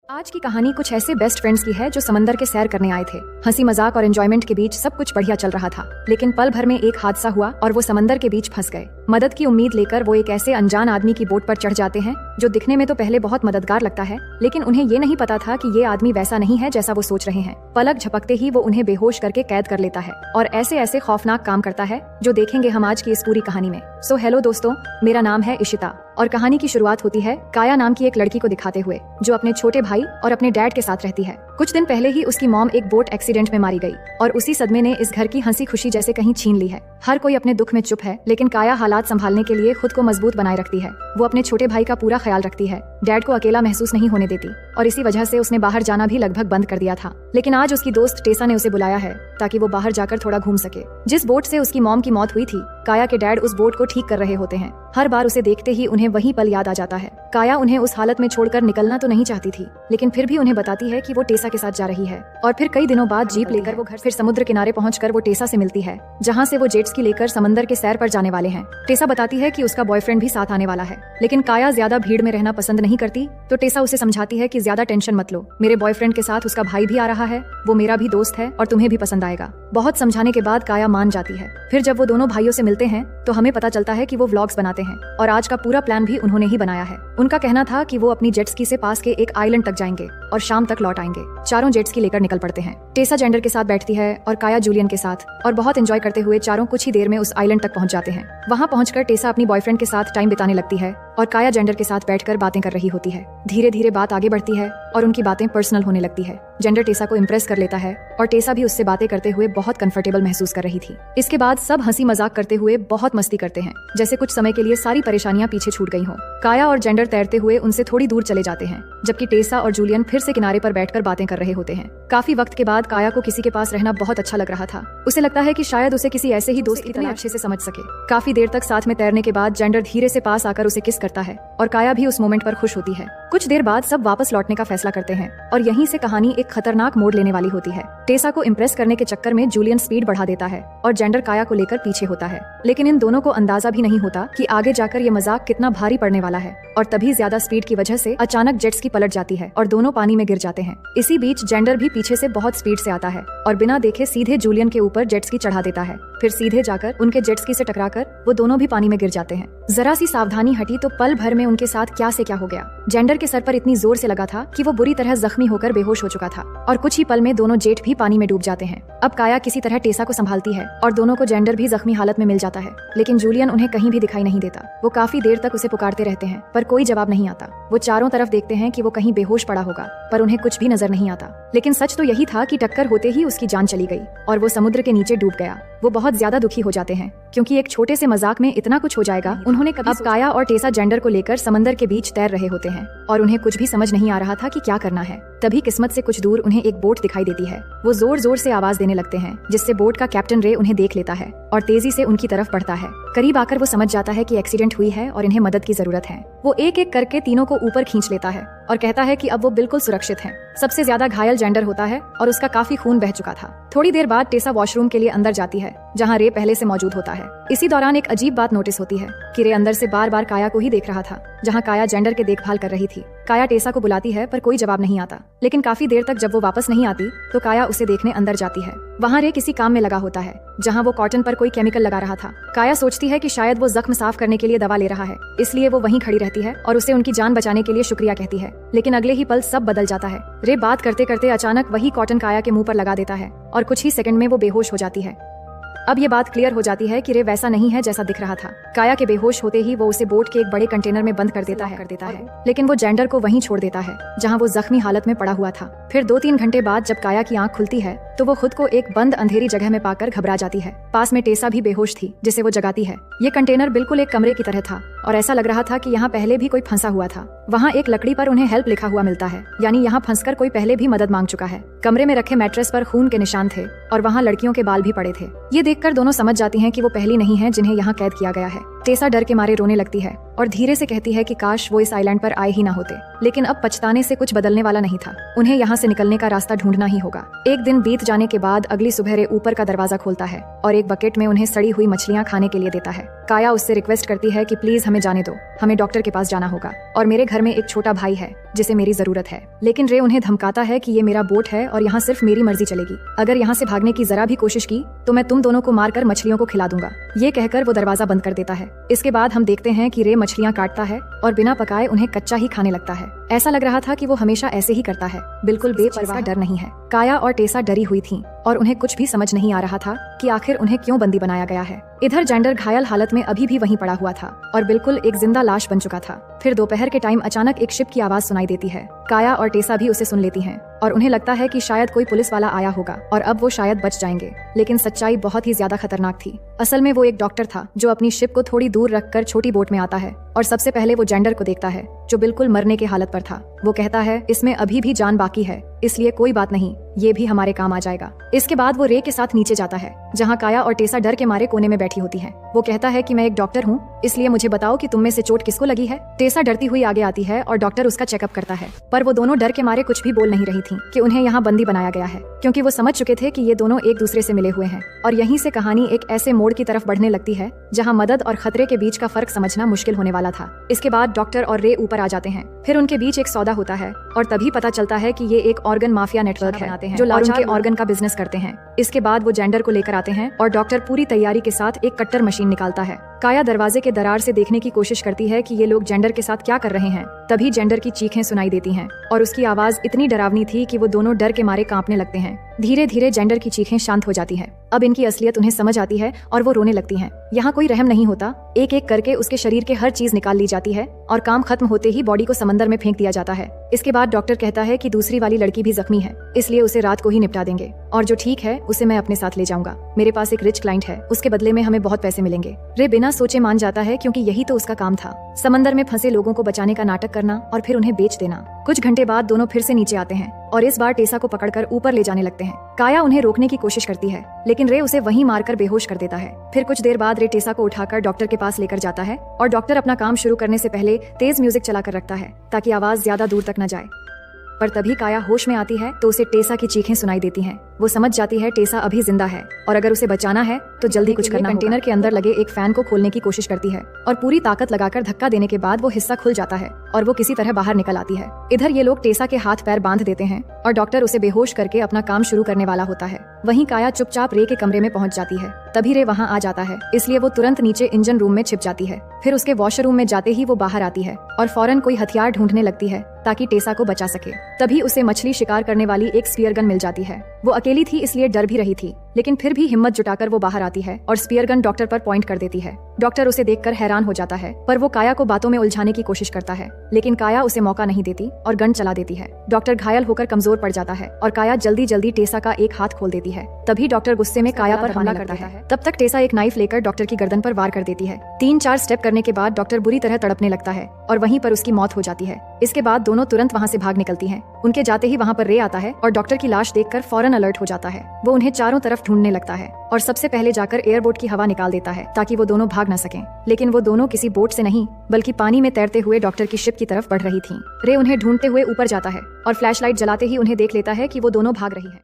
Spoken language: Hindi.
आज की कहानी कुछ ऐसे बेस्ट फ्रेंड्स की है जो समंदर के सैर करने आए थे। हंसी मजाक और एंजॉयमेंट के बीच सब कुछ बढ़िया चल रहा था, लेकिन पल भर में एक हादसा हुआ और वो समंदर के बीच फंस गए। मदद की उम्मीद लेकर वो एक ऐसे अनजान आदमी की बोट पर चढ़ जाते हैं जो दिखने में तो पहले बहुत मददगार लगता है, लेकिन उन्हें ये नहीं पता था कि ये आदमी वैसा नहीं है जैसा वो सोच रहे हैं। पलक झपकते ही वो उन्हें बेहोश करके कैद कर लेता है और ऐसे ऐसे खौफनाक काम करता है जो देखेंगे हम आज की इस पूरी कहानी में। सो हेलो दोस्तों, मेरा नाम है इशिता और कहानी की शुरुआत होती है काया नाम की एक लड़की को दिखाते हुए जो अपने छोटे भाई और अपने डैड के साथ रहती है। कुछ दिन पहले ही उसकी मॉम एक बोट एक्सीडेंट में मारी गई और उसी सदमे ने इस घर की हंसी खुशी जैसे कहीं छीन ली है। हर कोई अपने दुख में चुप है, लेकिन काया हालात संभालने के लिए खुद को मजबूत बनाए रखती है। वो अपने छोटे भाई का पूरा ख्याल रखती है, डैड को अकेला महसूस नहीं होने देती और इसी वजह से उसने बाहर जाना भी लगभग बंद कर दिया था। लेकिन आज उसकी दोस्त टेसा ने उसे बुलाया है ताकि वो बाहर जाकर थोड़ा घूम सके। जिस बोट से उसकी मॉम की मौत हुई थी, काया के डैड उस बोट को ठीक कर रहे होते हैं। हर बार उसे देखते ही उन्हें वही पल याद आ जाता है। काया उन्हें उस हालत में छोड़कर निकलना तो नहीं चाहती थी, लेकिन फिर भी उन्हें बताती है कि वो टेसा के साथ जा रही है। और फिर कई दिनों बाद जीप लेकर वो घर फिर समुद्र किनारे पहुंचकर वो टेसा से मिलती है, जहां से वो जेट स्की लेकर समंदर के सैर पर जाने वाले हैं। टेसा बताती है कि उसका बॉयफ्रेंड भी साथ आने वाला है, लेकिन काया ज्यादा भीड़ में रहना पसंद नहीं करती, तो टेसा उसे समझाती है कि ज्यादा टेंशन मत लो, मेरे बॉयफ्रेंड के साथ उसका भाई भी आ रहा है, वो मेरा भी दोस्त है और तुम्हें भी पसंद आएगा। बहुत समझाने के बाद काया मान जाती है। फिर जब वो दोनों भाइयों से मिलते हैं तो हमें पता चलता है कि वो व्लॉग्स बनाते हैं और आज का पूरा प्लान भी उन्होंने ही बनाया है। उनका कहना था कि वो अपनी जेट स्की से पास के एक आइलैंड तक जाएंगे और शाम तक लौट आएंगे। चारों जेट स्की लेकर निकल पड़ते हैं। टेसा जेंडर के साथ बैठती है और काया जूलियन के साथ, और बहुत एंजॉय करते हुए चारों कुछ ही देर में उस आइलैंड तक पहुंच जाते हैं। वहां पहुंचकर टेसा अपनी बॉयफ्रेंड के साथ टाइम बिताने लगती है और काया जेंडर के साथ बैठकर बातें कर रही होती है। धीरे धीरे बात आगे बढ़ती है और उनकी बातें पर्सनल होने लगती है। जेंडर टेसा को इम्प्रेस कर लेता है और टेसा भी उससे बातें करते हुए बहुत कंफर्टेबल महसूस कर रही थी। इसके बाद सब हंसी मजाक करते हुए बहुत मस्ती करते हैं, जैसे कुछ समय के लिए सारी परेशानियां पीछे छूट गई हों। काया और जेंडर तैरते हुए उनसे थोड़ी दूर चले जाते हैं, जबकि टेसा और जूलियन फिर से किनारे पर बैठकर बातें कर रहे होते हैं। काफी वक्त के बाद काया को किसी के पास रहना बहुत अच्छा लग रहा था। उसे लगता है कि शायद उसे किसी ऐसे ही दोस्त इतने अच्छे से समझ सके। काफी देर तक साथ में तैरने के बाद जेंडर धीरे से पास आकर उसे किस करता है और काया भी उस मोमेंट पर खुश होती है। कुछ देर बाद सब वापस लौटने का फैसला करते हैं और यहीं से कहानी एक खतरनाक मोड़ लेने वाली होती है। टेसा को इम्प्रेस करने के चक्कर में जूलियन स्पीड बढ़ा देता है और जेंडर काया को लेकर पीछे होता है, लेकिन इन दोनों को अंदाजा भी नहीं होता कि आगे जाकर ये मजाक कितना भारी पड़ने वाला है। और तभी ज्यादा स्पीड की वजह से अचानक जेट स्की पलट जाती है और दोनों पानी में गिर जाते हैं। इसी बीच जेंडर भी पीछे से बहुत स्पीड से आता है और बिना देखे सीधे जूलियन के ऊपर जेट स्की चढ़ा देता है। फिर सीधे जाकर उनके जेट स्की से टकराकर वो दोनों भी पानी में गिर जाते हैं। जरा सी सावधानी हटी तो पल भर में उनके साथ क्या से क्या हो गया। जेंडर के सर पर इतनी जोर से लगा था कि वो बुरी तरह जख्मी होकर बेहोश हो चुका था और कुछ ही पल में दोनों जेट भी पानी में डूब जाते हैं। अब काया किसी तरह टेसा को संभालती है और दोनों को जेंडर भी जख्मी हालत में मिल जाता है, लेकिन जूलियन उन्हें कहीं भी दिखाई नहीं देता। वो काफी देर तक उसे पुकारते रहते हैं पर कोई जवाब नहीं आता। वो चारों तरफ देखते हैं कि वो कहीं बेहोश पड़ा होगा, पर उन्हें कुछ भी नजर नहीं आता। लेकिन सच तो यही था कि टक्कर होते ही उसकी जान चली गई और वो समुद्र के नीचे डूब गया। वो बहुत ज्यादा दुखी हो जाते हैं क्योंकि एक छोटे से मजाक में इतना कुछ हो जाएगा उन्होंने कभी। अब काया और टेसा जेंडर को लेकर समंदर के बीच तैर रहे होते हैं और उन्हें कुछ भी समझ नहीं आ रहा था कि क्या करना है। तभी किस्मत से कुछ दूर उन्हें एक बोट दिखाई देती है। वो जोर जोर से आवाज देने लगते हैं, जिससे बोट का कैप्टन रे उन्हें देख लेता है और तेजी से उनकी तरफ बढ़ता है। करीब आकर वो समझ जाता है कि एक्सीडेंट हुई है और इन्हें मदद की जरूरत है। वो एक एक करके तीनों को ऊपर खींच लेता है और कहता है कि अब वो बिल्कुल सुरक्षित हैं। सबसे ज्यादा घायल जेंडर होता है और उसका काफी खून बह चुका था। थोड़ी देर बाद टेसा वॉशरूम के लिए अंदर जाती है, जहां रे पहले से मौजूद होता है। इसी दौरान एक अजीब बात नोटिस होती है कि रे अंदर से बार बार काया को ही देख रहा था, जहां काया जेंडर के देखभाल कर रही थी। काया टेसा को बुलाती है पर कोई जवाब नहीं आता, लेकिन काफी देर तक जब वो वापस नहीं आती तो काया उसे देखने अंदर जाती है। वहाँ रे किसी काम में लगा होता है, जहाँ वो कॉटन पर कोई केमिकल लगा रहा था। काया सोचती है कि शायद वो जख्म साफ करने के लिए दवा ले रहा है, इसलिए वो वहीं खड़ी रहती है और उसे उनकी जान बचाने के लिए शुक्रिया कहती है। लेकिन अगले ही पल सब बदल जाता है। रे बात करते करते अचानक वही कॉटन काया के मुंह पर लगा देता है और कुछ ही सेकंड में वो बेहोश हो जाती है। अब ये बात क्लियर हो जाती है कि रे वैसा नहीं है जैसा दिख रहा था। काया के बेहोश होते ही वो उसे बोट के एक बड़े कंटेनर में बंद कर देता है, लेकिन वो जेंडर को वहीं छोड़ देता है जहां वो जख्मी हालत में पड़ा हुआ था। फिर 2-3 घंटे बाद जब काया की आंख खुलती है तो वो खुद को एक बंद अंधेरी जगह में पाकर घबरा जाती है। पास में टेसा भी बेहोश थी, जिसे वो जगाती है। ये कंटेनर बिल्कुल एक कमरे की तरह था और ऐसा लग रहा था कि यहाँ पहले भी कोई फंसा हुआ था। वहाँ एक लकड़ी पर उन्हें हेल्प लिखा हुआ मिलता है, यानी यहाँ फंसकर कोई पहले भी मदद मांग चुका है। कमरे में रखे मैट्रेस पर खून के निशान थे और वहाँ लड़कियों के बाल भी पड़े थे। ये देखकर दोनों समझ जाती हैं कि वो पहली नहीं है जिन्हें यहाँ कैद किया गया है। टेसा डर के मारे रोने लगती है और धीरे से कहती है कि काश वो इस आइलैंड पर आए ही ना होते, लेकिन अब पछताने से कुछ बदलने वाला नहीं था। उन्हें यहाँ से निकलने का रास्ता ढूंढना ही होगा। एक दिन बीत जाने के बाद अगली सुबह रे ऊपर का दरवाजा खोलता है और एक बकेट में उन्हें सड़ी हुई मछलियाँ खाने के लिए देता है। काया उससे रिक्वेस्ट करती है कि प्लीज हमें जाने दो, हमें डॉक्टर के पास जाना होगा और मेरे घर में एक छोटा भाई है जिसे मेरी जरूरत है। लेकिन रे उन्हें धमकाता है कि ये मेरा बोट है और यहाँ सिर्फ मेरी मर्जी चलेगी। अगर यहाँ से भागने की जरा भी कोशिश की तो मैं तुम दोनों को मारकर मछलियों को खिला दूंगा। ये कहकर वो दरवाजा बंद कर देता है। इसके बाद हम देखते हैं कि रे मछलियाँ काटता है और बिना पकाए उन्हें कच्चा ही खाने लगता है। ऐसा लग रहा था कि वो हमेशा ऐसे ही करता है, बिल्कुल बेपरवाह, डर नहीं है। काया और टेसा डरी हुई थीं और उन्हें कुछ भी समझ नहीं आ रहा था कि आखिर उन्हें क्यों बंदी बनाया गया है। इधर जेंडर घायल हालत में अभी भी वहीं पड़ा हुआ था और बिल्कुल एक जिंदा लाश बन चुका था। फिर दोपहर के टाइम अचानक एक शिप की आवाज सुनाई देती है। काया और टेसा भी उसे सुन लेती हैं और उन्हें लगता है कि शायद कोई पुलिस वाला आया होगा और अब वो शायद बच जाएंगे। लेकिन सच्चाई बहुत ही ज्यादा खतरनाक थी। असल में वो एक डॉक्टर था जो अपनी शिप को थोड़ी दूर रखकर छोटी बोट में आता है और सबसे पहले वो जेंडर को देखता है जो बिल्कुल मरने की हालत पर था। वो कहता है इसमें अभी भी जान बाकी है, इसलिए कोई बात नहीं, ये भी हमारे काम आ जाएगा। इसके बाद वो रे के साथ नीचे जाता है जहाँ काया और टेसा डर के मारे कोने में बैठी होती हैं। वो कहता है कि मैं एक डॉक्टर हूँ, इसलिए मुझे बताओ कि तुम में से चोट किसको लगी है। टेसा डरती हुई आगे आती है और डॉक्टर उसका चेकअप करता है, पर वो दोनों डर के मारे कुछ भी बोल नहीं रही थी कि उन्हें यहाँ बंदी बनाया गया है, क्योंकि वो समझ चुके थे कि ये दोनों एक दूसरे से मिले हुए हैं। और यहीं से कहानी एक ऐसे मोड़ की तरफ बढ़ने लगती है जहाँ मदद और खतरे के बीच का फर्क समझना मुश्किल होने वाला था। इसके बाद डॉक्टर और रे ऊपर आ जाते हैं। फिर उनके बीच एक सौदा होता है और तभी पता चलता है कि ये एक ऑर्गन माफिया नेटवर्क है जो लाचार ऑर्गन का बिजनेस करते हैं। इसके बाद वो जेंडर को लेकर आते हैं और डॉक्टर पूरी तैयारी के साथ एक कट्टर मशीन निकालता है। काया दरवाजे के दरार से देखने की कोशिश करती है कि ये लोग जेंडर के साथ क्या कर रहे हैं। तभी जेंडर की चीखें सुनाई देती हैं और उसकी आवाज इतनी डरावनी थी कि वो दोनों डर के मारे कांपने लगते हैं। धीरे धीरे जेंडर की चीखें शांत हो जाती है। अब इनकी असलियत उन्हें समझ आती है और वो रोने लगती हैं। यहाँ कोई रहम नहीं होता, एक एक करके उसके शरीर के हर चीज निकाल ली जाती है और काम खत्म होते ही बॉडी को समंदर में फेंक दिया जाता है। इसके बाद डॉक्टर कहता है कि दूसरी वाली लड़की भी जख्मी है, इसलिए उसे रात को ही निपटा देंगे और जो ठीक है उसे मैं अपने साथ ले जाऊंगा। मेरे पास एक रिच क्लाइंट है, उसके बदले में हमें बहुत पैसे मिलेंगे। रे बिना सोचे मान जाता है क्योंकि यही तो उसका काम था, समंदर में फंसे लोगों को बचाने का नाटक करना और फिर उन्हें बेच देना। कुछ घंटे बाद दोनों फिर से नीचे आते हैं और इस बार टेसा को पकड़कर ऊपर ले जाने लगते हैं। काया उन्हें रोकने की कोशिश करती है, लेकिन रे उसे वहीं मारकर बेहोश कर देता है। फिर कुछ देर बाद रे टेसा को उठाकर डॉक्टर के पास लेकर जाता है और डॉक्टर अपना काम शुरू करने से पहले तेज म्यूजिक चलाकर रखता है ताकि आवाज ज्यादा दूर तक न जाए। पर तभी काया होश में आती है तो उसे टेसा की चीखें सुनाई देती हैं। वो समझ जाती है टेसा अभी जिंदा है और अगर उसे बचाना है तो जल्दी कुछ करना। कंटेनर के अंदर लगे एक फैन को खोलने की कोशिश करती है और पूरी ताकत लगाकर धक्का देने के बाद वो हिस्सा खुल जाता है और वो किसी तरह बाहर निकल आती है। इधर ये लोग टेसा के हाथ पैर बांध देते हैं और डॉक्टर उसे बेहोश करके अपना काम शुरू करने वाला होता है। वहीं काया चुपचाप रे के कमरे में पहुंच जाती है। तभी रे वहां आ जाता है, इसलिए वो तुरंत नीचे इंजन रूम में छिप जाती है। फिर उसके वॉशरूम में जाते ही वो बाहर आती है और फौरन कोई हथियार ढूंढने लगती है ताकि टेसा को बचा सके। तभी उसे मछली शिकार करने वाली एक स्पीयर गन मिल जाती है। वो अकेली थी इसलिए डर भी रही थी, लेकिन फिर भी हिम्मत जुटाकर वो बाहर आती है और स्पीयर गन डॉक्टर पर पॉइंट कर देती है। डॉक्टर उसे देखकर हैरान हो जाता है, पर वो काया को बातों में उलझाने की कोशिश करता है, लेकिन काया उसे मौका नहीं देती और गन चला देती है। डॉक्टर घायल होकर कमजोर पड़ जाता है और काया जल्दी जल्दी टेसा का एक हाथ खोल देती है। तभी डॉक्टर गुस्से में काया पर हमला करता है। तब तक टेसा एक नाइफ लेकर डॉक्टर की गर्दन पर वार कर देती है। 3-4 स्टेप करने के बाद डॉक्टर बुरी तरह तड़पने लगता है और वहीं पर उसकी मौत हो जाती है। इसके बाद दोनों तुरंत वहाँ से भाग निकलती हैं। उनके जाते ही वहाँ पर रे आता है और डॉक्टर की लाश देखकर फौरन अलर्ट हो जाता है। वो उन्हें चारों तरफ ढूंढने लगता है और सबसे पहले जाकर एयरबोट की हवा निकाल देता है ताकि वो दोनों भाग न सकें। लेकिन वो दोनों किसी बोट से नहीं बल्कि पानी में तैरते हुए डॉक्टर की शिप की तरफ बढ़ रही थीं। रे उन्हें ढूंढते हुए ऊपर जाता है और फ्लैशलाइट जलाते ही उन्हें देख लेता है कि वो दोनों भाग रही है।